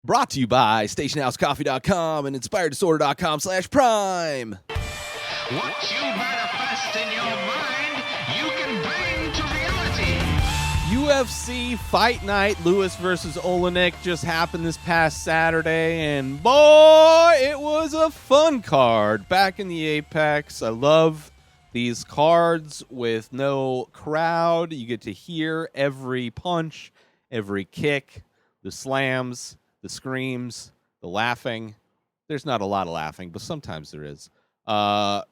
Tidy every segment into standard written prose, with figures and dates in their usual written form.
Brought to you by StationHouseCoffee.com and InspiredDisorder.com/Prime. What you manifest in your mind, you can bring to reality. UFC Fight Night, Lewis versus Oleinik, just happened this past Saturday, and boy, it was a fun card back in the Apex. I love these cards with no crowd. You get to hear every punch, every kick, the slams, the screams, the laughing. There's not a lot of laughing, but sometimes there is.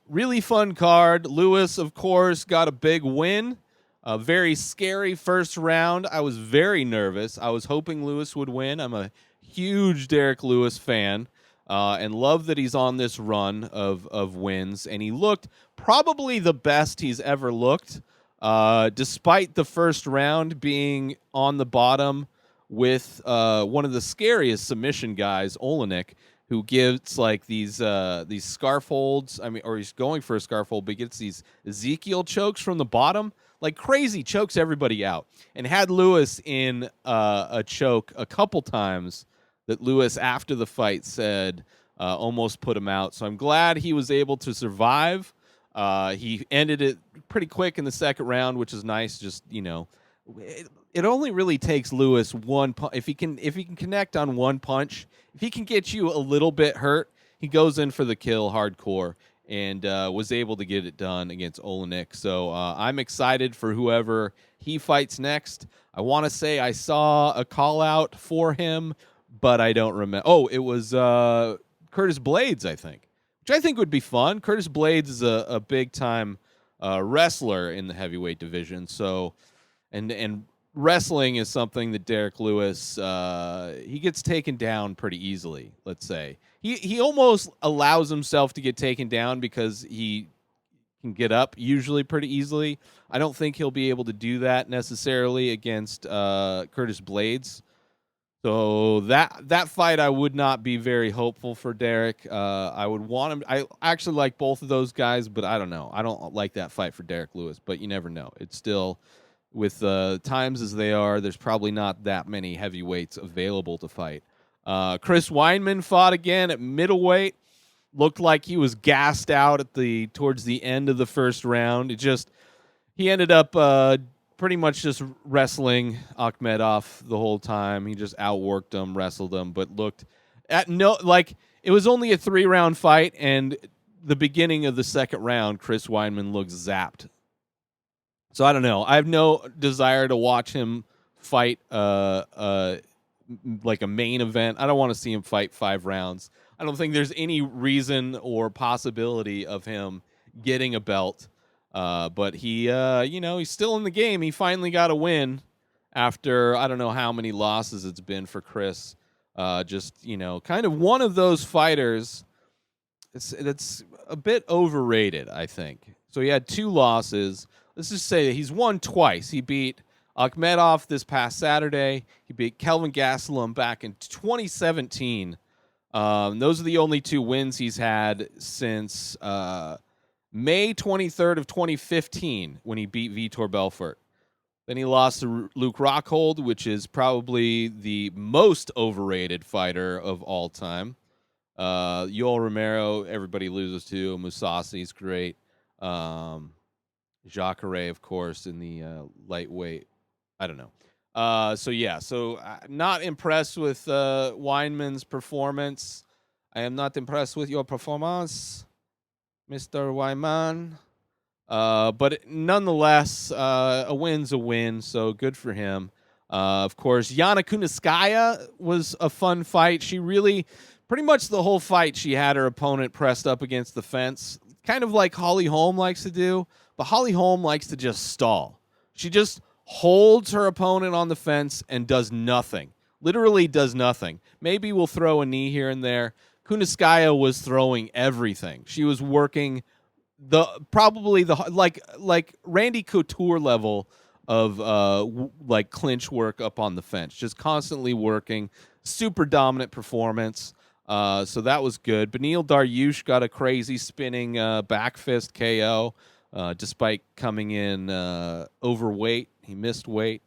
Really fun card. Lewis, of course, got a big win. A very scary first round. I was very nervous. I was hoping Lewis would win. I'm a huge Derek Lewis fan and love that he's on this run of wins. And he looked probably the best he's ever looked, despite the first round being on the bottom with one of the scariest submission guys, Oleinik, who gives like these scarf holds. I mean, or he's going for a scarf hold, but he gets these Ezekiel chokes from the bottom, like crazy, chokes everybody out. And had Lewis in a choke a couple times that Lewis, after the fight, said almost put him out. So I'm glad he was able to survive. He ended it pretty quick in the second round, which is nice. Just, you know, it only really takes Lewis one punch. If he can connect on one punch, if he can get you a little bit hurt, he goes in for the kill hardcore, and was able to get it done against Oleinik. So I'm excited for whoever he fights next. I want to say I saw a call out for him, but I don't remember. Oh, it was Curtis Blades, I think, which I think would be fun. Curtis Blades is a big time wrestler in the heavyweight division. So, and wrestling is something that Derek Lewis, he gets taken down pretty easily, let's say. He almost allows himself to get taken down because he can get up usually pretty easily. I don't think he'll be able to do that necessarily against Curtis Blades. So that fight, I would not be very hopeful for Derek. I would want him. I actually like both of those guys, but I don't know. I don't like that fight for Derek Lewis, but you never know. It's still, with times as they are, there's probably not that many heavyweights available to fight. Chris Weinman fought again at middleweight. Looked like he was gassed out towards the end of the first round. He ended up pretty much just wrestling Akhmedov the whole time. He just outworked him, wrestled him, but looked at it was only a 3-round fight, and the beginning of the second round, Chris Weinman looked zapped. So I don't know. I have no desire to watch him fight like a main event. I don't want to see him fight 5 rounds. I don't think there's any reason or possibility of him getting a belt. But he, he's still in the game. He finally got a win after I don't know how many losses it's been for Chris. Kind of one of those fighters. It's a bit overrated, I think. So he had 2 losses. Let's just say that he's won twice. He beat Akhmedov this past Saturday. He beat Kelvin Gastelum back in 2017. Those are the only 2 wins he's had since May 23rd of 2015 when he beat Vitor Belfort. Then he lost to Luke Rockhold, which is probably the most overrated fighter of all time. Yoel Romero, everybody loses to. Mousasi's great. Jacare, of course, in the lightweight. I don't know. So not impressed with Weinman's performance. I am not impressed with your performance, Mr. Weinman. But nonetheless, a win's a win, so good for him. Of course, Yana Kunitskaya was a fun fight. She really, pretty much the whole fight, she had her opponent pressed up against the fence, kind of like Holly Holm likes to do. But Holly Holm likes to just stall. She just holds her opponent on the fence and does nothing. Literally does nothing. Maybe we'll throw a knee here and there. Kunitskaya was throwing everything. She was working like Randy Couture level of like clinch work up on the fence. Just constantly working. Super dominant performance. So that was good. Beneil Dariush got a crazy spinning back fist KO. Despite coming in overweight. He missed weight.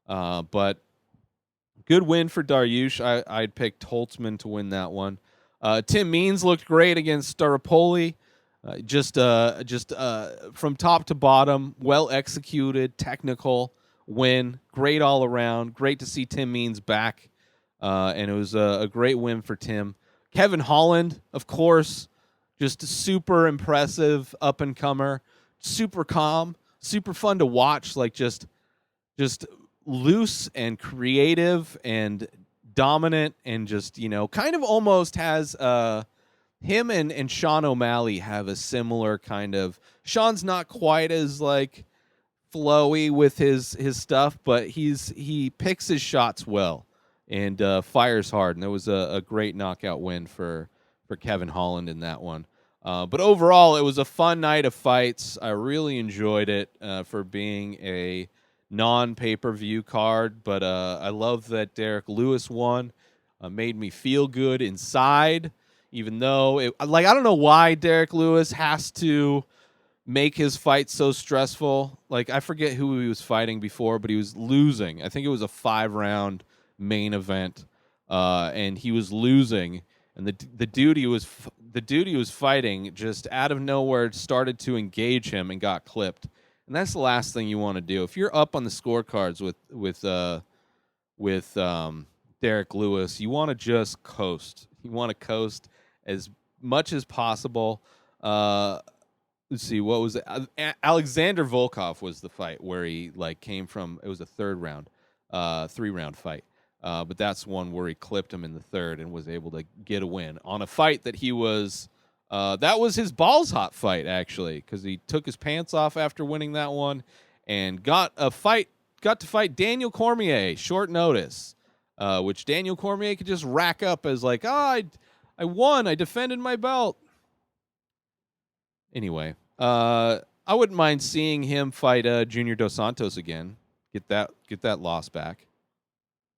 But Good win for Dariush. I'd picked Holtzman to win that one. Tim Means looked great against Staropoli. Just from top to bottom, well executed, technical win. Great all around. Great to see Tim Means back. And it was a great win for Tim. Kevin Holland, of course, just a super impressive up-and-comer. Super calm, super fun to watch. Like just loose and creative and dominant and just, kind of almost has him and Sean O'Malley have a similar kind of. Sean's not quite as like flowy with his stuff, but he picks his shots well and fires hard. And it was a great knockout win for Kevin Holland in that one. But overall, it was a fun night of fights. I really enjoyed it for being a non-pay-per-view card. But I love that Derek Lewis won. Made me feel good inside, even though I don't know why Derek Lewis has to make his fight so stressful. Like, I forget who he was fighting before, but he was losing. I think it was a 5-round main event, and he was losing. And the dude he was fighting just out of nowhere started to engage him and got clipped. And that's the last thing you want to do if you're up on the scorecards with Derek Lewis. You want to just coast. You want to coast as much as possible. Let's see, what was it? Alexander Volkov was the fight where he came from. It was a 3-round fight. But that's one where he clipped him in the third and was able to get a win on a fight that he was. That was his balls hot fight, actually, because he took his pants off after winning that one and got to fight Daniel Cormier short notice, which Daniel Cormier could just rack up as I won, I defended my belt. Anyway, I wouldn't mind seeing him fight Junior Dos Santos again. Get that loss back.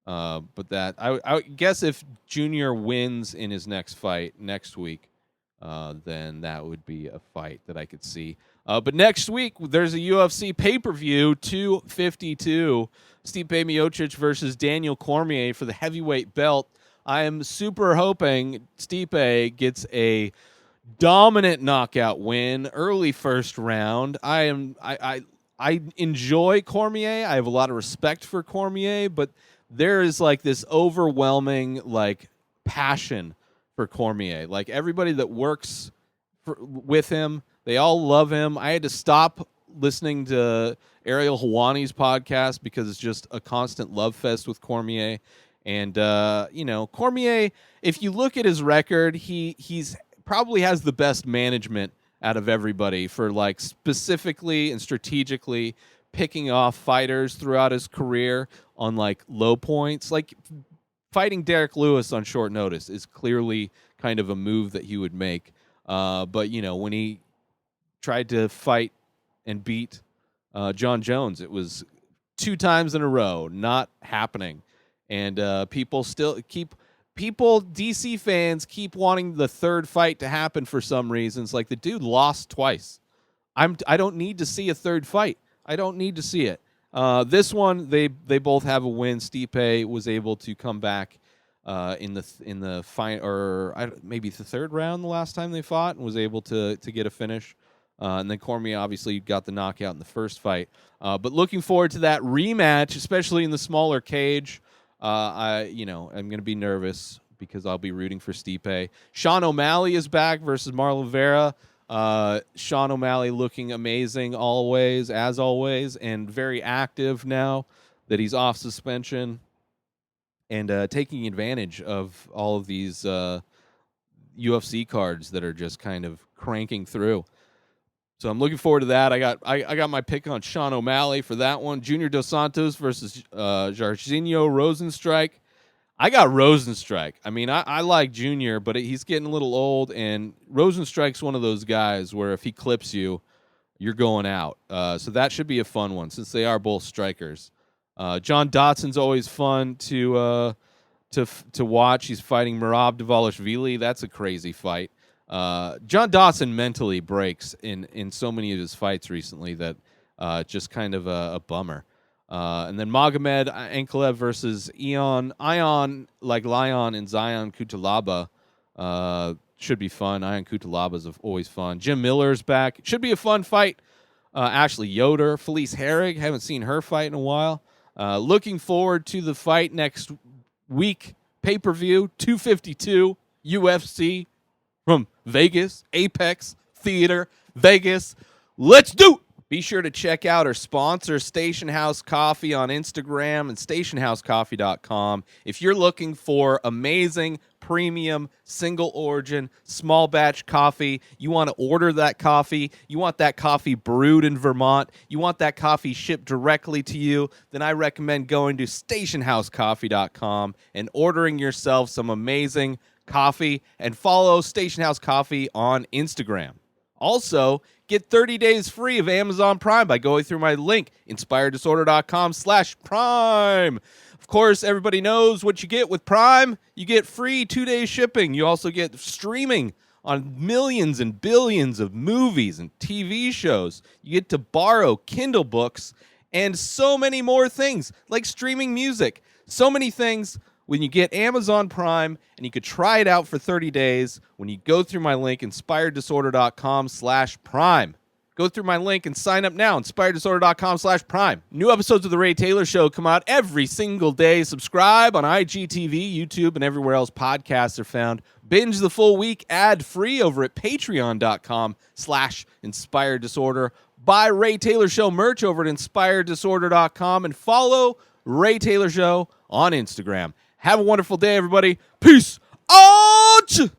But that I guess if Junior wins in his next fight next week, then that would be a fight that I could see. But next week there's a UFC pay-per-view 252, Stipe Miocic versus Daniel Cormier for the heavyweight belt. I am super hoping Stipe gets a dominant knockout win, early first round. I enjoy Cormier. I have a lot of respect for Cormier, but there is this overwhelming passion for Cormier. Everybody that works with him, they all love him. I had to stop listening to Ariel Helwani's podcast because it's just a constant love fest with Cormier. And Cormier, if you look at his record, he's probably has the best management out of everybody for specifically and strategically picking off fighters throughout his career on low points. Fighting Derek Lewis on short notice is clearly kind of a move that he would make. But when he tried to fight and beat John Jones, it was 2 times in a row, not happening. And DC fans keep wanting the third fight to happen for some reasons. The dude lost twice. I don't need to see a third fight. I don't need to see it. This one, they both have a win. Stipe was able to come back in the final, or maybe the third round the last time they fought, and was able to get a finish. And then Cormier obviously got the knockout in the first fight. But looking forward to that rematch, especially in the smaller cage. I'm going to be nervous because I'll be rooting for Stipe. Sean O'Malley is back versus Marlon Vera. Sean O'Malley looking amazing as always, and very active now that he's off suspension and taking advantage of all of these UFC cards that are just kind of cranking through. So I'm looking forward to that. I got my pick on Sean O'Malley for that one. Junior Dos Santos versus Jairzinho Rozenstruik. I got Rozenstruik. I mean, I like Junior, but he's getting a little old, and Rozenstruik's one of those guys where if he clips you, you're going out. So that should be a fun one since they are both strikers. John Dotson's always fun to watch. He's fighting Merab Dvalishvili. That's a crazy fight. John Dotson mentally breaks in so many of his fights recently that just kind of a bummer. And then Magomed Ankalaev versus Ion like Lion and Zion Kutalaba. Should be fun. Ion Kutalaba's always fun. Jim Miller's back. Should be a fun fight. Ashley Yoder, Felice Herrig. Haven't seen her fight in a while. Looking forward to the fight next week. Pay-per-view, 252, UFC from Vegas, Apex Theater, Vegas. Let's do it! Be sure to check out our sponsor, Station House Coffee, on Instagram and stationhousecoffee.com. If you're looking for amazing, premium, single origin, small batch coffee, you want to order that coffee, you want that coffee brewed in Vermont, you want that coffee shipped directly to you, then I recommend going to stationhousecoffee.com and ordering yourself some amazing coffee, and follow Station House Coffee on Instagram. Also, get 30 days free of Amazon Prime by going through my link, inspireddisorder.com/Prime. Of course, everybody knows what you get with Prime. You get free 2-day shipping. You also get streaming on millions and billions of movies and TV shows. You get to borrow Kindle books and so many more things, like streaming music. So many things when you get Amazon Prime, and you could try it out for 30 days when you go through my link, inspireddisorder.com/Prime. Go through my link and sign up now, inspireddisorder.com/Prime. New episodes of The Ray Taylor Show come out every single day. Subscribe on IGTV, YouTube, and everywhere else podcasts are found. Binge the full week ad-free over at patreon.com/inspireddisorder. Buy Ray Taylor Show merch over at inspireddisorder.com, and follow Ray Taylor Show on Instagram. Have a wonderful day, everybody. Peace out!